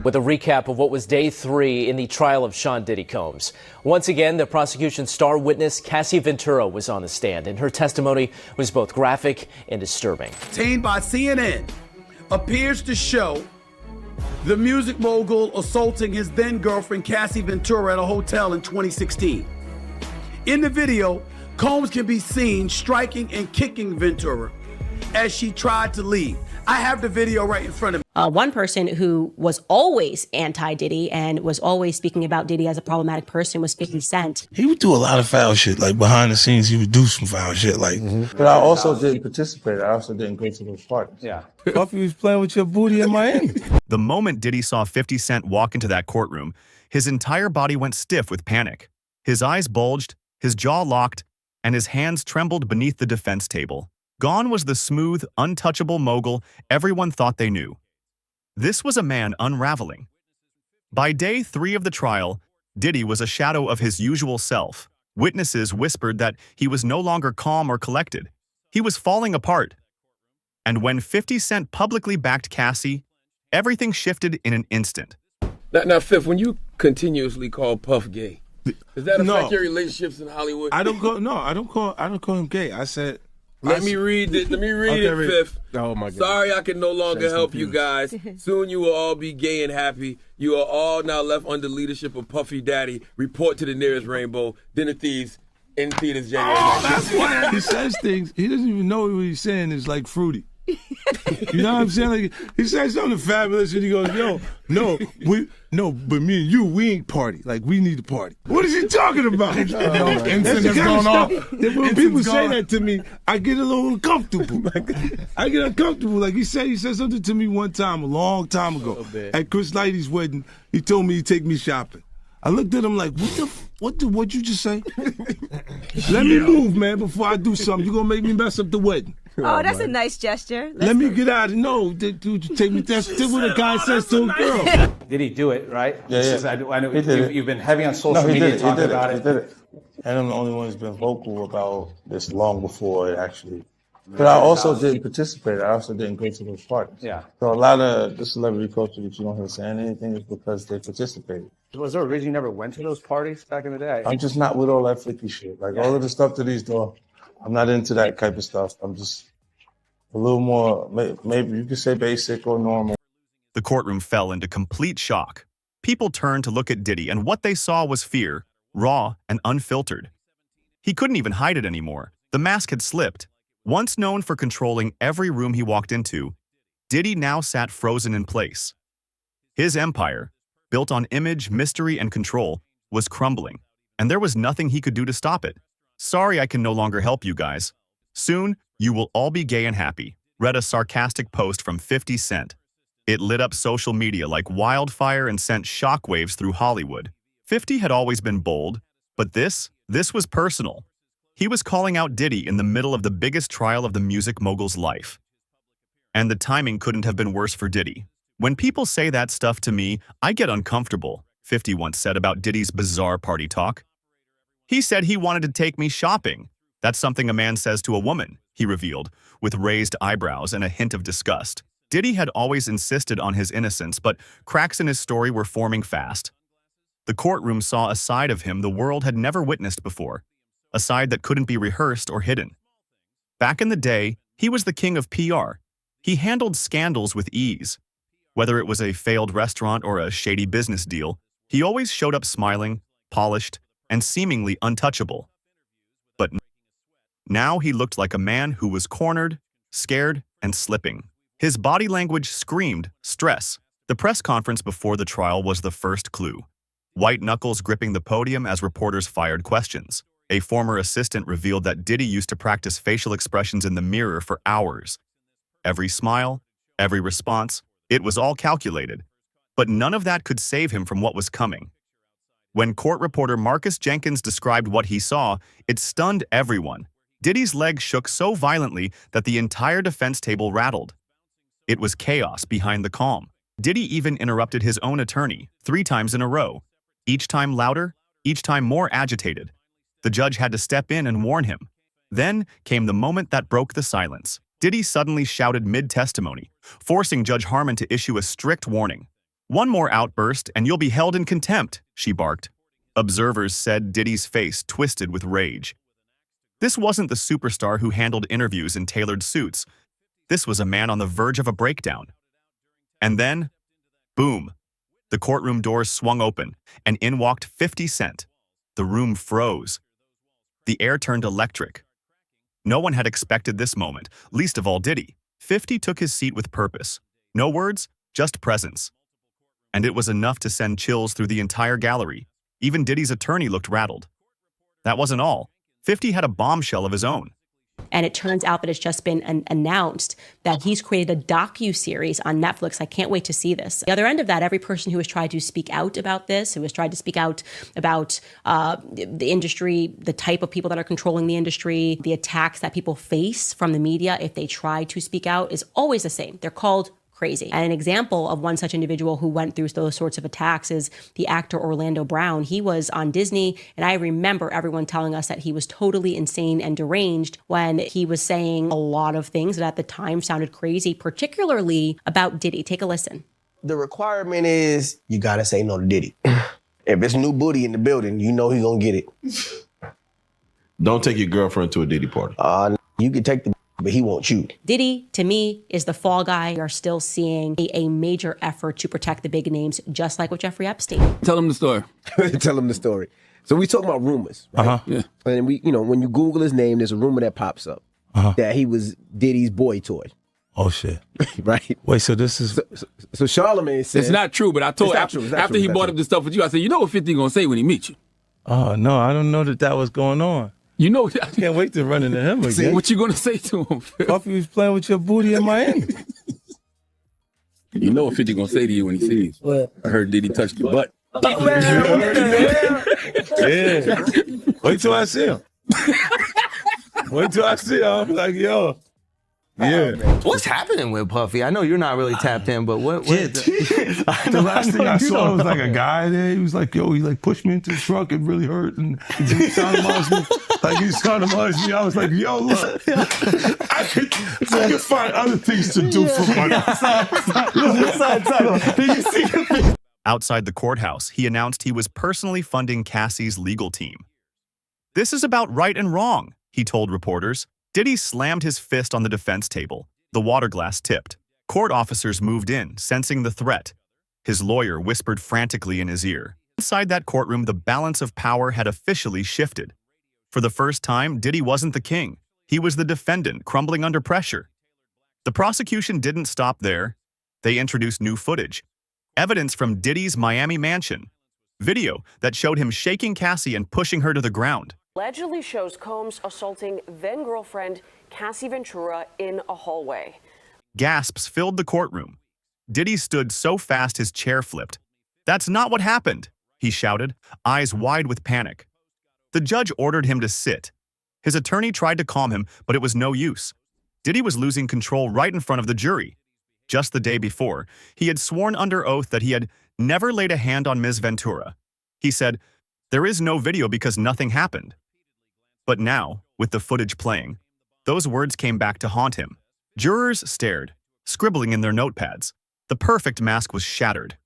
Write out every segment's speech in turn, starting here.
with a recap of what was day 3 in the trial of Sean Diddy Combs. Once again, the prosecution's star witness, Cassie Ventura, was on the stand, and her testimony was both graphic and disturbing. Obtained by CNN appears to show the music mogul assaulting his then-girlfriend, Cassie Ventura, at a hotel in 2016. In the video, Combs can be seen striking and kicking Ventura as she tried to leave. I have the video right in front of me. One person who was always anti-Diddy and was always speaking about Diddy as a problematic person was 50 Cent. He would do a lot of foul shit. Like, behind the scenes, he would do some foul shit. Like, But I also didn't participate. I also didn't go to those parties. Yeah. Puffy was playing with your booty in Miami. The moment Diddy saw 50 Cent walk into that courtroom, his entire body went stiff with panic. His eyes bulged, his jaw locked, and his hands trembled beneath the defense table. Gone was the smooth, untouchable mogul everyone thought they knew. This was a man unraveling. By day 3 of the trial, Diddy was a shadow of his usual self. Witnesses whispered that he was no longer calm or collected. He was falling apart. And when 50 Cent publicly backed Cassie, everything shifted in an instant. Now, Fifth, when you continuously call Puff gay, does that affect your relationships in Hollywood? I don't call him gay. I said, Let me read it, Fifth. Oh my God. Sorry I can no longer help you guys. Soon you will all be gay and happy. You are all now left under leadership of Puffy Daddy. Report to the nearest rainbow. Dinner Thieves in theaters January 19th. That's why he says things. He doesn't even know what he's saying is like fruity. You know what I'm saying? Like, he says something fabulous and he goes, but me and you, we ain't party. Like, we need to party. What is he talking about? Instant has gone off. When people say that to me, I get a little uncomfortable. I get uncomfortable. Like, he said something to me one time, a long time ago, at Chris Lighty's wedding. He told me he'd take me shopping. I looked at him like, what'd you just say? Let me move, man, before I do something. You're gonna make me mess up the wedding. Oh, that's a nice gesture. Let me get out of dude, take me. That's what a guy says to a girl. Did he do it, right? Yeah. I know you've been heavy on social media talking about it. He did it. And I'm the only one who's been vocal about this long before it actually. But I also didn't participate. I also didn't go to those parties. Yeah. So a lot of the celebrity culture that you don't hear saying anything is because they participated. Was there a reason you never went to those parties back in the day? I'm just not with all that flicky shit. Like all of the stuff that he's doing, I'm not into that type of stuff. I'm just a little more, maybe you could say basic or normal. The courtroom fell into complete shock. People turned to look at Diddy, and what they saw was fear, raw and unfiltered. He couldn't even hide it anymore. The mask had slipped. Once known for controlling every room he walked into, Diddy now sat frozen in place. His empire, built on image, mystery, and control, was crumbling, and there was nothing he could do to stop it. Sorry I can no longer help you guys. Soon, you will all be gay and happy, read a sarcastic post from 50 Cent. It lit up social media like wildfire and sent shockwaves through Hollywood. 50 had always been bold, but this was personal. He was calling out Diddy in the middle of the biggest trial of the music mogul's life. And the timing couldn't have been worse for Diddy. When people say that stuff to me, I get uncomfortable, 50 once said about Diddy's bizarre party talk. He said he wanted to take me shopping. That's something a man says to a woman, he revealed, with raised eyebrows and a hint of disgust. Diddy had always insisted on his innocence, but cracks in his story were forming fast. The courtroom saw a side of him the world had never witnessed before. A side that couldn't be rehearsed or hidden. Back in the day, he was the king of PR. He handled scandals with ease. Whether it was a failed restaurant or a shady business deal, he always showed up smiling, polished, and seemingly untouchable. But now he looked like a man who was cornered, scared, and slipping. His body language screamed stress. The press conference before the trial was the first clue. White knuckles gripping the podium as reporters fired questions. A former assistant revealed that Diddy used to practice facial expressions in the mirror for hours. Every smile, every response, it was all calculated. But none of that could save him from what was coming. When court reporter Marcus Jenkins described what he saw, it stunned everyone. Diddy's legs shook so violently that the entire defense table rattled. It was chaos behind the calm. Diddy even interrupted his own attorney 3 times in a row. Each time louder, each time more agitated. The judge had to step in and warn him. Then came the moment that broke the silence. Diddy suddenly shouted mid-testimony, forcing Judge Harmon to issue a strict warning. "One more outburst and you'll be held in contempt," she barked. Observers said Diddy's face twisted with rage. This wasn't the superstar who handled interviews in tailored suits. This was a man on the verge of a breakdown. And then, boom, the courtroom doors swung open, and in walked 50 Cent. The room froze. The air turned electric. No one had expected this moment, least of all Diddy. 50 took his seat with purpose. No words, just presence. And it was enough to send chills through the entire gallery. Even Diddy's attorney looked rattled. That wasn't all. 50 had a bombshell of his own. And it turns out that it's just been announced that he's created a docu-series on Netflix. I can't wait to see this. The other end of that, every person who has tried to speak out about this, who has tried to speak out about the industry, the type of people that are controlling the industry, the attacks that people face from the media if they try to speak out, is always the same. They're called crazy. And an example of one such individual who went through those sorts of attacks is the actor Orlando Brown. He was on Disney, and I remember everyone telling us that he was totally insane and deranged when he was saying a lot of things that at the time sounded crazy, particularly about Diddy. Take a listen. The requirement is you gotta say no to Diddy. If it's new booty in the building, you know he's gonna get it. Don't take your girlfriend to a Diddy party. You can take the but he wants you. Diddy, to me, is the fall guy. We are still seeing a major effort to protect the big names, just like with Jeffrey Epstein. Tell him the story. Tell him the story. So we talking about rumors, right? Yeah. And we, when you Google his name, there's a rumor that pops up that he was Diddy's boy toy. Oh shit! Right? Wait, so this is so Charlemagne says it's not true. But I told after he brought up the stuff with you, I said, you know what 50 gonna say when he meets you? Oh no, I don't know that was going on. You know, I can't wait to run into him again. See, what you gonna say to him? Puffy was playing with your booty in Miami. You know what 50 gonna say to you when he sees you? What? I heard Diddy touch your butt. Yeah. Wait till I see him. Wait till I see him. I'm like, yo. Yeah. What's happening with Puffy? I know you're not really tapped in, but what the last thing I saw was like a guy there. He was like, yo, he like pushed me into the truck. It really hurt. And he sounded me. Like he sounded me. I was like, yo, look. I could find other things to do for money. Did you see Outside the courthouse, he announced he was personally funding Cassie's legal team. "This is about right and wrong," he told reporters. Diddy slammed his fist on the defense table. The water glass tipped. Court officers moved in, sensing the threat. His lawyer whispered frantically in his ear. Inside that courtroom, the balance of power had officially shifted. For the first time, Diddy wasn't the king. He was the defendant, crumbling under pressure. The prosecution didn't stop there. They introduced new footage. Evidence from Diddy's Miami mansion. Video that showed him shaking Cassie and pushing her to the ground. Allegedly shows Combs assaulting then-girlfriend Cassie Ventura in a hallway. Gasps filled the courtroom. Diddy stood so fast his chair flipped. "That's not what happened," he shouted, eyes wide with panic. The judge ordered him to sit. His attorney tried to calm him, but it was no use. Diddy was losing control right in front of the jury. Just the day before, he had sworn under oath that he had never laid a hand on Ms. Ventura. He said, "There is no video because nothing happened." But now, with the footage playing, those words came back to haunt him. Jurors stared, scribbling in their notepads. The perfect mask was shattered.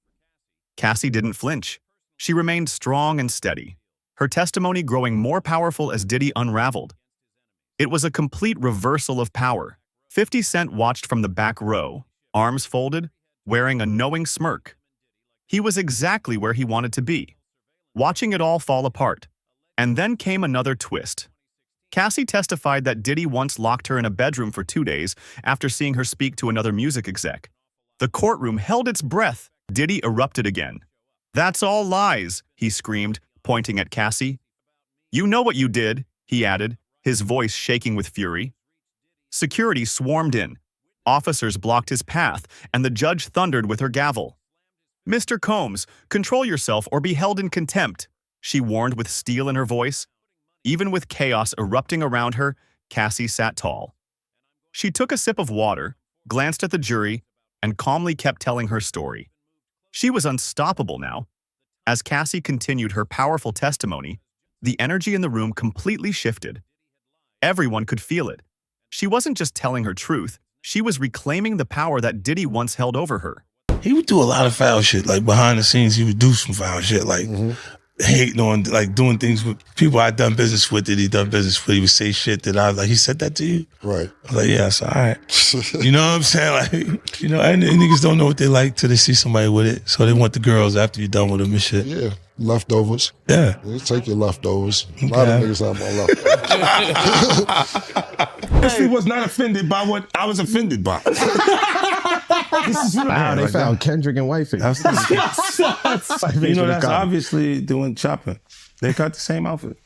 Cassie didn't flinch. She remained strong and steady, her testimony growing more powerful as Diddy unraveled. It was a complete reversal of power. 50 Cent watched from the back row, arms folded, wearing a knowing smirk. He was exactly where he wanted to be, watching it all fall apart. And then came another twist. Cassie testified that Diddy once locked her in a bedroom for 2 days after seeing her speak to another music exec. The courtroom held its breath. Diddy erupted again. "That's all lies," he screamed, pointing at Cassie. "You know what you did," he added, his voice shaking with fury. Security swarmed in. Officers blocked his path, and the judge thundered with her gavel. "Mr. Combs, control yourself or be held in contempt," she warned with steel in her voice. Even with chaos erupting around her, Cassie sat tall. She took a sip of water, glanced at the jury, and calmly kept telling her story. She was unstoppable now. As Cassie continued her powerful testimony, the energy in the room completely shifted. Everyone could feel it. She wasn't just telling her truth, she was reclaiming the power that Diddy once held over her. he would do a lot of foul shit. Like behind the scenes, he would do some foul shit, like hating on, like doing things with people I'd done business with that he done business with. He would say shit that I was like, he said that to you? Right. I was like, yeah, it's all right. You know what I'm saying? Like, you know, and niggas don't know what they like till they see somebody with it. So they want the girls after you're done with them and shit. Yeah, leftovers. Yeah. You take your leftovers. A lot of niggas have my leftovers. Cassie was not offended by what I was offended by. This is wow, they found Kendrick and Wifey. That's you know, that's obviously doing shopping. They got the same outfit.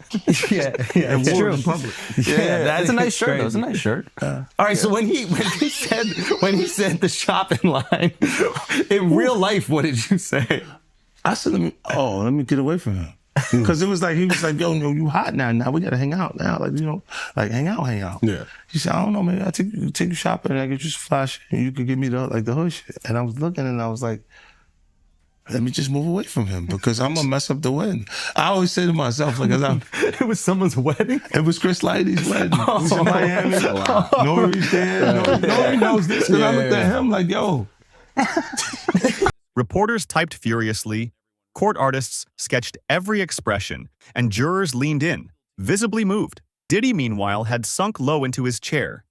Yeah, it's true. In public. Yeah, that's a nice shirt. That's a nice shirt. All right, so when he said the shopping line in real life, what did you say? I said, let me get away from him. Because it was like, he was like, yo, you hot now. Now we got to hang out now. Like, you know, like hang out. Yeah. He said, I don't know, maybe I'll take you shopping and I get you some flash and you could give me the hood shit. And I was looking and I was like, let me just move away from him because I'm going to mess up the wedding. I always say to myself, like, it was someone's wedding? It was Chris Lighty's wedding. It was in Miami. Nori's there. Nori knows this because I looked at him like, yo. Reporters typed furiously, court artists sketched every expression, and jurors leaned in, visibly moved. Diddy, meanwhile, had sunk low into his chair,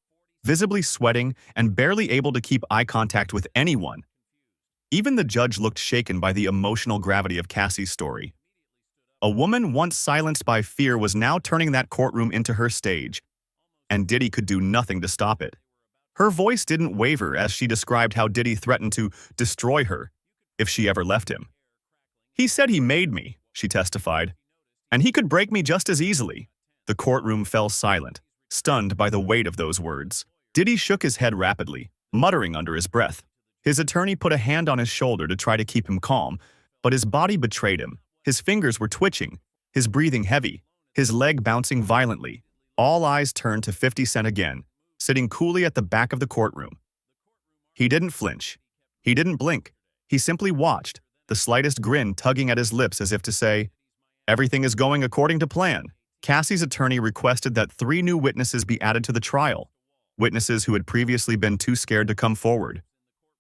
visibly sweating and barely able to keep eye contact with anyone. Even the judge looked shaken by the emotional gravity of Cassie's story. A woman once silenced by fear was now turning that courtroom into her stage, and Diddy could do nothing to stop it. Her voice didn't waver as she described how Diddy threatened to destroy her if she ever left him. He said he made me, she testified, and he could break me just as easily. The courtroom fell silent, stunned by the weight of those words. Diddy shook his head rapidly, muttering under his breath. His attorney put a hand on his shoulder to try to keep him calm, but his body betrayed him. His fingers were twitching, his breathing heavy, his leg bouncing violently. All eyes turned to 50 Cent again, sitting coolly at the back of the courtroom. He didn't flinch. He didn't blink. He simply watched, the slightest grin tugging at his lips as if to say, everything is going according to plan. Cassie's attorney requested that 3 new witnesses be added to the trial, witnesses who had previously been too scared to come forward.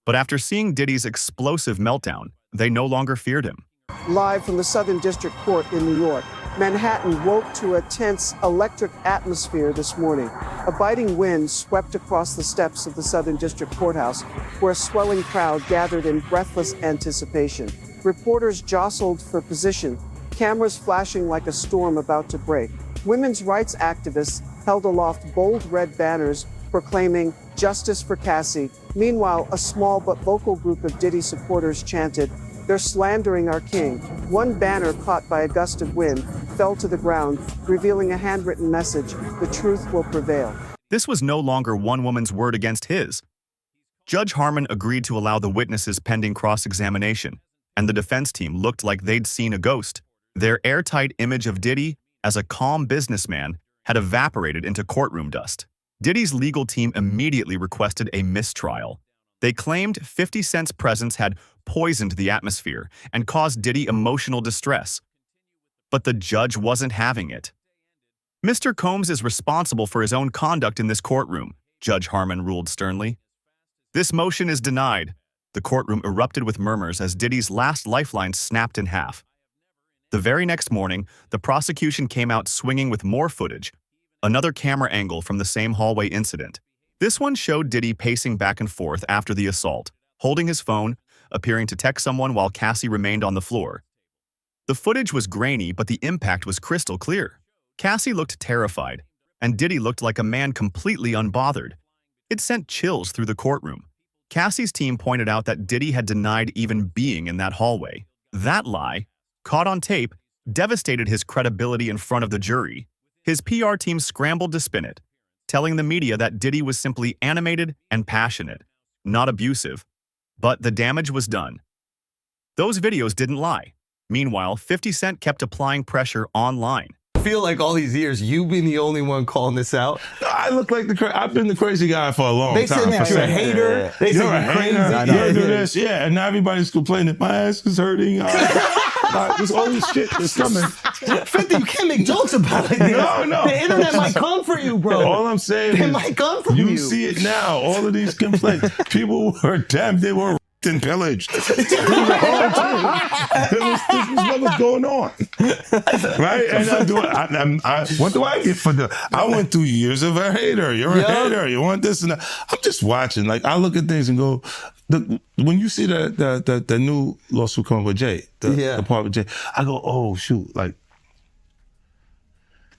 But after seeing Diddy's explosive meltdown, they no longer feared him. Live from the Southern District Court in New York, Manhattan woke to a tense electric atmosphere this morning. A biting wind swept across the steps of the Southern District Courthouse, where a swelling crowd gathered in breathless anticipation. Reporters jostled for position, cameras flashing like a storm about to break. Women's rights activists held aloft bold red banners proclaiming justice for Cassie. Meanwhile, a small but vocal group of Diddy supporters chanted, "They're slandering our king." One banner, caught by a gust of wind, fell to the ground, revealing a handwritten message, "The truth will prevail." This was no longer one woman's word against his. Judge Harmon agreed to allow the witnesses pending cross-examination, and the defense team looked like they'd seen a ghost. Their airtight image of Diddy as a calm businessman had evaporated into courtroom dust. Diddy's legal team immediately requested a mistrial. They claimed 50 Cent's presence had poisoned the atmosphere and caused Diddy emotional distress. But the judge wasn't having it. Mr. Combs is responsible for his own conduct in this courtroom, Judge Harmon ruled sternly. This motion is denied. The courtroom erupted with murmurs as Diddy's last lifeline snapped in half. The very next morning, the prosecution came out swinging with more footage, another camera angle from the same hallway incident. This one showed Diddy pacing back and forth after the assault, holding his phone, appearing to text someone while Cassie remained on the floor. The footage was grainy, but the impact was crystal clear. Cassie looked terrified, and Diddy looked like a man completely unbothered. It sent chills through the courtroom. Cassie's team pointed out that Diddy had denied even being in that hallway. That lie, caught on tape, devastated his credibility in front of the jury. His PR team scrambled to spin it, telling the media that Diddy was simply animated and passionate, not abusive. But the damage was done. Those videos didn't lie. Meanwhile, 50 Cent kept applying pressure online. I feel like all these years, you've been the only one calling this out. I look like I've been the crazy guy for a long time. They said that you're a hater. They said you're crazy. You do this, yeah, and now everybody's complaining. My ass is hurting. There's all this shit that's coming. 50, you can't make jokes about it. No. The internet might come for you, bro. All I'm saying is it might come for you. You see it now. All of these complaints. People were damn, they were and pillaged. This was what was going on, right? And what do I get for the? I went through years of a hater. You're a hater. You want this and that. I'm just watching. Like I look at things and go, when you see the new lawsuit coming with Jay, the part with Jay, I go, oh shoot, like.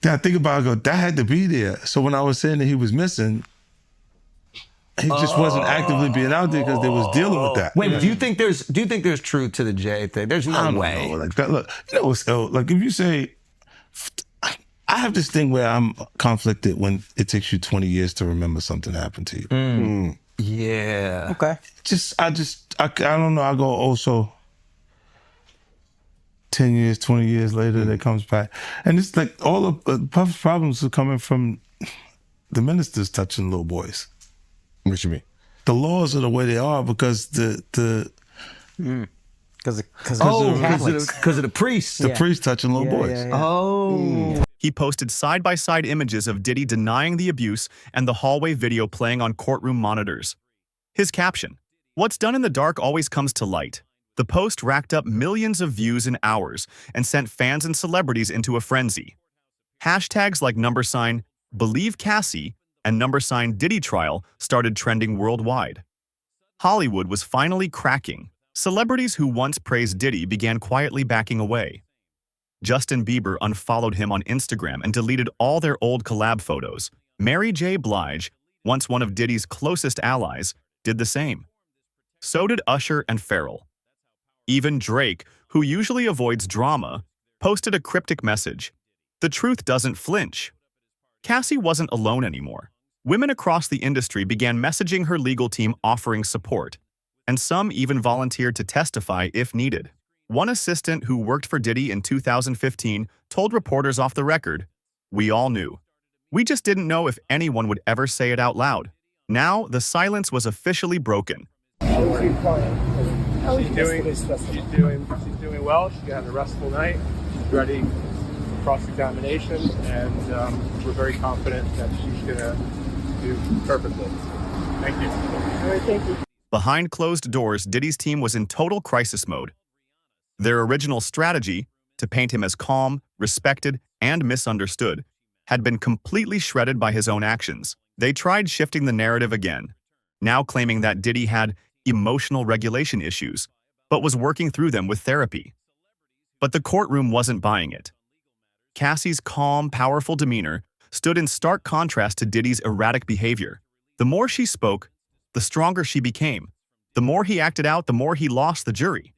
Then I think about it, I go, that had to be there. So when I was saying that he was missing, he just wasn't actively being out there because they was dealing with that. Wait, do you think there's truth to the Jay thing? There's no way. Know. Like that, look, you know, so, like if you say, I have this thing where I'm conflicted when it takes you 20 years to remember something happened to you. Yeah. Okay. I don't know. I go, oh, so 10 years, 20 years later, that comes back. And it's like all of Puff's problems are coming from the ministers touching little boys. What you mean? The laws are the way they are because because of the priests. The priests touching little boys. Oh. He posted side-by-side images of Diddy denying the abuse and the hallway video playing on courtroom monitors. His caption, "What's done in the dark always comes to light." The post racked up millions of views in hours and sent fans and celebrities into a frenzy. Hashtags like #Believe Cassie and #Diddy trial started trending worldwide. Hollywood was finally cracking. Celebrities who once praised Diddy began quietly backing away. Justin Bieber unfollowed him on Instagram and deleted all their old collab photos. Mary J. Blige, once one of Diddy's closest allies, did the same. So did Usher and Pharrell. Even Drake, who usually avoids drama, posted a cryptic message. The truth doesn't flinch. Cassie wasn't alone anymore. Women across the industry began messaging her legal team offering support, and some even volunteered to testify if needed. One assistant who worked for Diddy in 2015 told reporters off the record, "We all knew. We just didn't know if anyone would ever say it out loud." Now, the silence was officially broken. She's doing well. She got a restful night. She's ready for cross-examination, and we're very confident that she's going to do perfectly. Thank you. All right, thank you. Behind closed doors, Diddy's team was in total crisis mode. Their original strategy, to paint him as calm, respected, and misunderstood, had been completely shredded by his own actions. They tried shifting the narrative again, now claiming that Diddy had emotional regulation issues, but was working through them with therapy. But the courtroom wasn't buying it. Cassie's calm, powerful demeanor stood in stark contrast to Diddy's erratic behavior. The more she spoke, the stronger she became. The more he acted out, the more he lost the jury.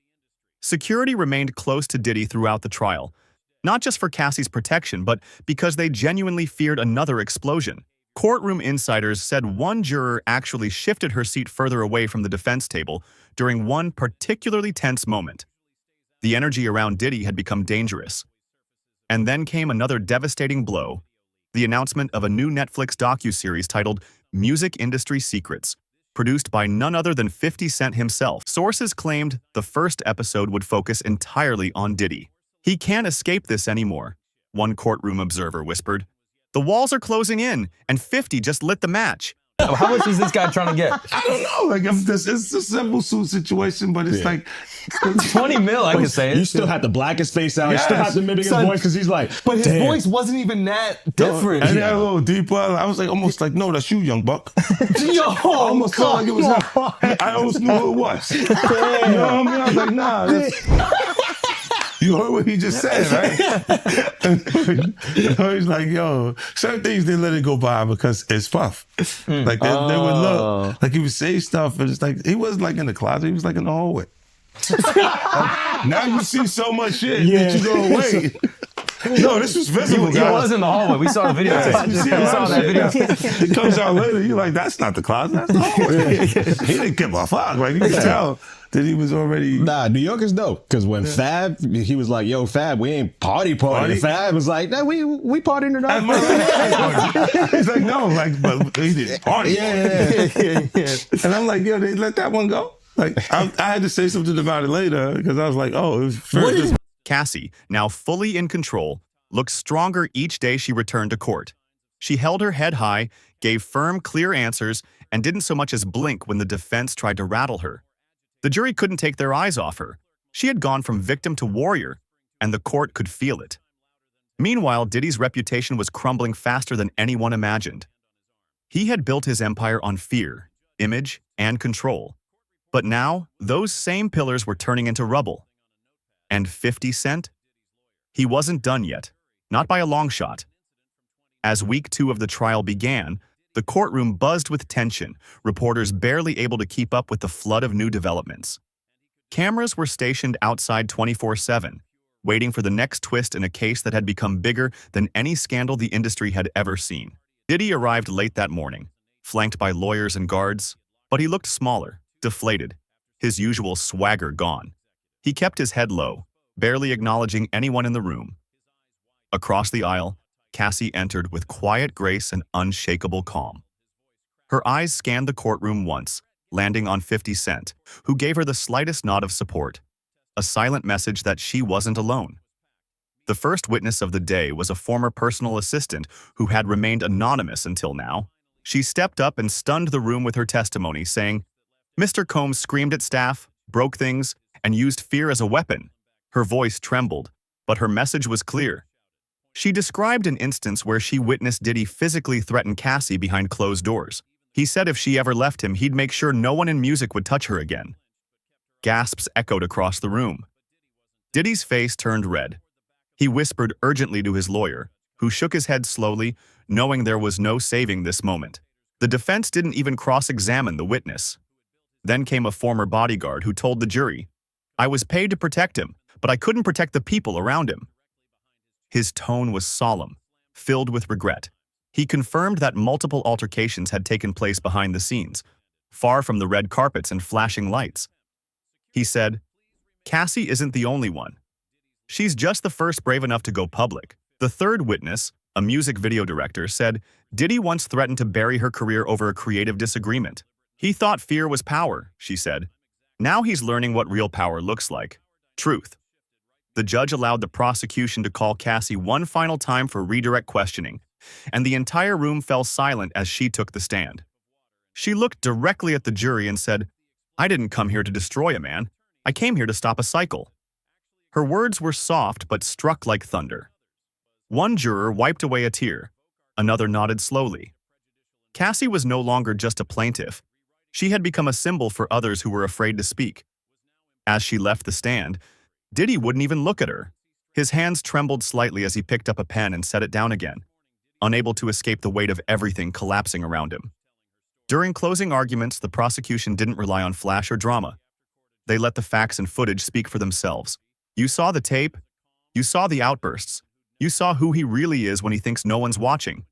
Security remained close to Diddy throughout the trial, not just for Cassie's protection, but because they genuinely feared another explosion. Courtroom insiders said one juror actually shifted her seat further away from the defense table during one particularly tense moment. The energy around Diddy had become dangerous. And then came another devastating blow, the announcement of a new Netflix docuseries titled Music Industry Secrets, produced by none other than 50 Cent himself. Sources claimed the first episode would focus entirely on Diddy. "He can't escape this anymore," one courtroom observer whispered. "The walls are closing in, and 50 just lit the match." How much is this guy trying to get? I don't know. Like it's a simple suit situation, but it's like 20 mil. I can say it. You still have to black his face out. You still have to mimic his voice because he's like. But his voice wasn't even that different. And a little deeper. I was like almost like, no, that's you, young buck. Yo, I almost felt like it was him. I almost knew who it was. You know what I mean? I was like, nah. You heard what he just said, right? He's like, yo, certain things they let it go by because it's Puff. Like they would look, like he would say stuff, and it's like he wasn't like in the closet, he was like in the hallway. Now you see so much shit that you go, wait. No, this was visible. He was in the hallway. We saw the video. You see that video. It comes out later. You're like, that's not the closet. That's the hallway. He didn't give a fuck. Like you could tell that he was already. Nah, New Yorkers know. Because when Fab, he was like, "Yo, Fab, we ain't party. Fab was like, "Nah, we partying tonight." He's like, no, like, but he didn't party. Yeah. And I'm like, yo, they let that one go. Like, I had to say something about it later because I was like, oh, it was first. Cassie, now fully in control, looked stronger each day she returned to court. She held her head high, gave firm, clear answers, and didn't so much as blink when the defense tried to rattle her. The jury couldn't take their eyes off her. She had gone from victim to warrior, and the court could feel it. Meanwhile, Diddy's reputation was crumbling faster than anyone imagined. He had built his empire on fear, image, and control. But now, those same pillars were turning into rubble. And 50 Cent? He wasn't done yet, not by a long shot. As week 2 of the trial began, the courtroom buzzed with tension, reporters barely able to keep up with the flood of new developments. Cameras were stationed outside 24/7, waiting for the next twist in a case that had become bigger than any scandal the industry had ever seen. Diddy arrived late that morning, flanked by lawyers and guards, but he looked smaller, deflated, his usual swagger gone. He kept his head low, barely acknowledging anyone in the room. Across the aisle, Cassie entered with quiet grace and unshakable calm. Her eyes scanned the courtroom once, landing on 50 Cent, who gave her the slightest nod of support, a silent message that she wasn't alone. The first witness of the day was a former personal assistant who had remained anonymous until now. She stepped up and stunned the room with her testimony, saying, "Mr. Combs screamed at staff, broke things, and used fear as a weapon." Her voice trembled, but her message was clear. She described an instance where she witnessed Diddy physically threaten Cassie behind closed doors. He said if she ever left him, he'd make sure no one in music would touch her again. Gasps echoed across the room. Diddy's face turned red. He whispered urgently to his lawyer, who shook his head slowly, knowing there was no saving this moment. The defense didn't even cross-examine the witness. Then came a former bodyguard who told the jury, "I was paid to protect him, but I couldn't protect the people around him." His tone was solemn, filled with regret. He confirmed that multiple altercations had taken place behind the scenes, far from the red carpets and flashing lights. He said, "Cassie isn't the only one. She's just the first brave enough to go public." The third witness, a music video director, said Diddy once threatened to bury her career over a creative disagreement. "He thought fear was power," she said. "Now he's learning what real power looks like. Truth." The judge allowed the prosecution to call Cassie one final time for redirect questioning, and the entire room fell silent as she took the stand. She looked directly at the jury and said, "I didn't come here to destroy a man. I came here to stop a cycle." Her words were soft but struck like thunder. One juror wiped away a tear. Another nodded slowly. Cassie was no longer just a plaintiff. She had become a symbol for others who were afraid to speak. As she left the stand, Diddy wouldn't even look at her. His hands trembled slightly as he picked up a pen and set it down again, unable to escape the weight of everything collapsing around him. During closing arguments, the prosecution didn't rely on flash or drama. They let the facts and footage speak for themselves. You saw the tape. You saw the outbursts. You saw who he really is when he thinks no one's watching.